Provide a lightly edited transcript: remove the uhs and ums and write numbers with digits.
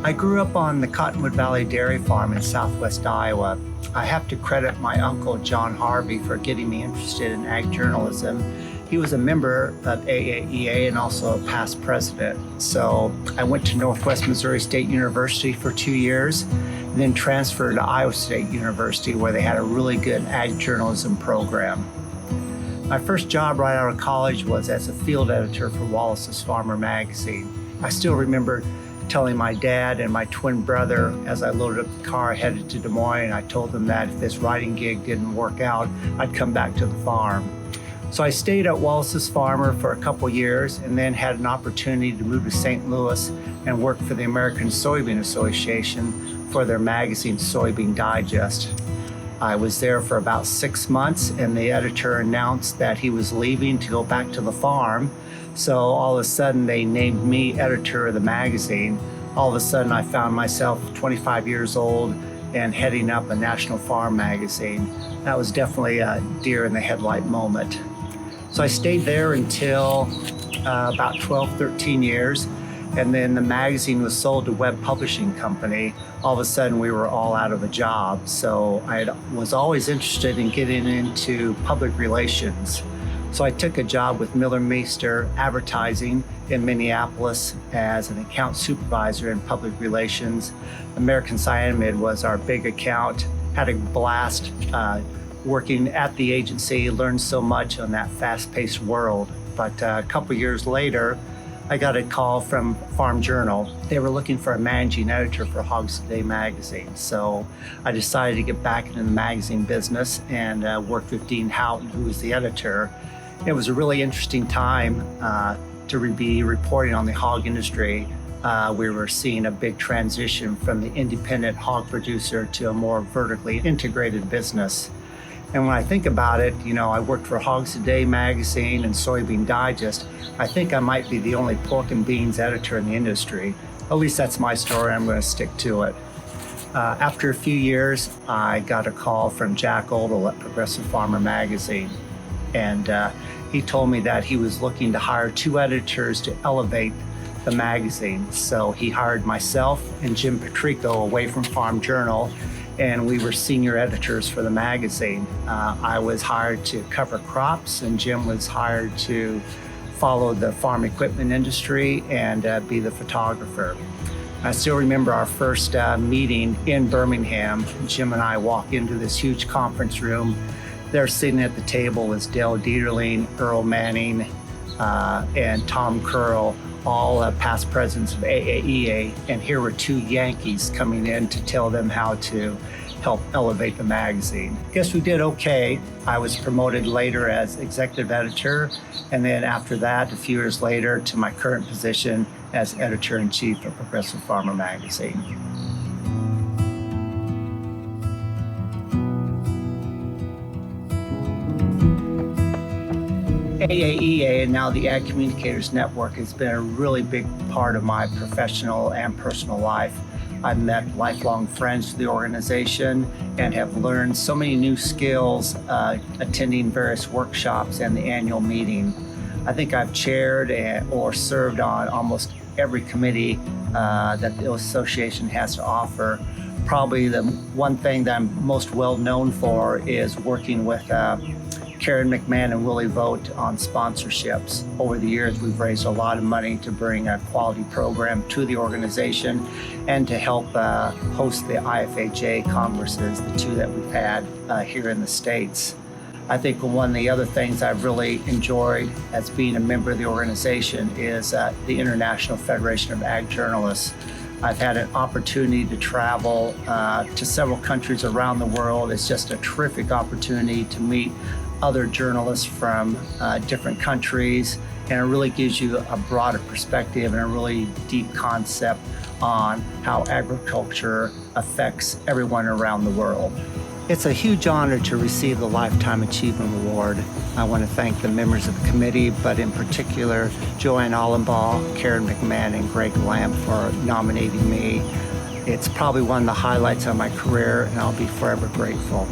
I grew up on the Cottonwood Valley Dairy Farm in southwest Iowa. I have to credit my uncle, John Harvey, for getting me interested in ag journalism. He was a member of AAEA and also a past president. So I went to Northwest Missouri State University for 2 years, and then transferred to Iowa State University, where they had a really good ag journalism program. My first job right out of college was as a field editor for Wallace's Farmer magazine. I still remember telling my dad and my twin brother as I loaded up the car headed to Des Moines, I told them that if this writing gig didn't work out, I'd come back to the farm. So I stayed at Wallace's Farmer for a couple years and then had an opportunity to move to St. Louis and work for the American Soybean Association for their magazine Soybean Digest. I was there for about 6 months, and the editor announced that he was leaving to go back to the farm. So all of a sudden they named me editor of the magazine. All of a sudden I found myself 25 years old and heading up a national farm magazine. That was definitely a deer in the headlight moment. So I stayed there until about 12, 13 years. And then the magazine was sold to Web Publishing Company. All of a sudden we were all out of a job. So I was always interested in getting into public relations. So I took a job with Miller Meester Advertising in Minneapolis as an account supervisor in public relations. American Cyanamid was our big account. Had a blast working at the agency, learned so much on that fast-paced world. But a couple years later, I got a call from Farm Journal. They were looking for a managing editor for Hogs Today magazine. So I decided to get back into the magazine business and worked with Dean Houghton, who was the editor. It was a really interesting time to be reporting on the hog industry. We were seeing a big transition from the independent hog producer to a more vertically integrated business. And when I think about it, you know, I worked for Hogs Today magazine and Soybean Digest. I think I might be the only pork and beans editor in the industry. At least that's my story. I'm going to stick to it. After a few years, I got a call from Jack Odell at Progressive Farmer magazine. And he told me that he was looking to hire 2 editors to elevate the magazine. So he hired myself and Jim Patrico away from Farm Journal, and we were senior editors for the magazine. I was hired to cover crops, and Jim was hired to follow the farm equipment industry and be the photographer. I still remember our first meeting in Birmingham. Jim and I walk into this huge conference room. There sitting at the table was Dale Dieterling, Earl Manning, and Tom Curl, all past presidents of AAEA, and here were 2 Yankees coming in to tell them how to help elevate the magazine. Guess we did okay. I was promoted later as executive editor, and then after that, a few years later, to my current position as editor-in-chief of Progressive Farmer magazine. AAEA and now the Ag Communicators Network has been a really big part of my professional and personal life. I've met lifelong friends to the organization and have learned so many new skills attending various workshops and the annual meeting. I think I've chaired or served on almost every committee that the association has to offer. Probably the one thing that I'm most well known for is working with Karen McMahon and Willie Vogt on sponsorships. Over the years, we've raised a lot of money to bring a quality program to the organization and to help host the IFHA Congresses, the 2 that we've had here in the States. I think one of the other things I've really enjoyed as being a member of the organization is the International Federation of Ag Journalists. I've had an opportunity to travel to several countries around the world. It's just a terrific opportunity to meet other journalists from different countries, and it really gives you a broader perspective and a really deep concept on how agriculture affects everyone around the world. It's a huge honor to receive the Lifetime Achievement Award. I want to thank the members of the committee, but in particular, Joanne Allenbaugh, Karen McMahon, and Greg Lamp for nominating me. It's probably one of the highlights of my career, and I'll be forever grateful.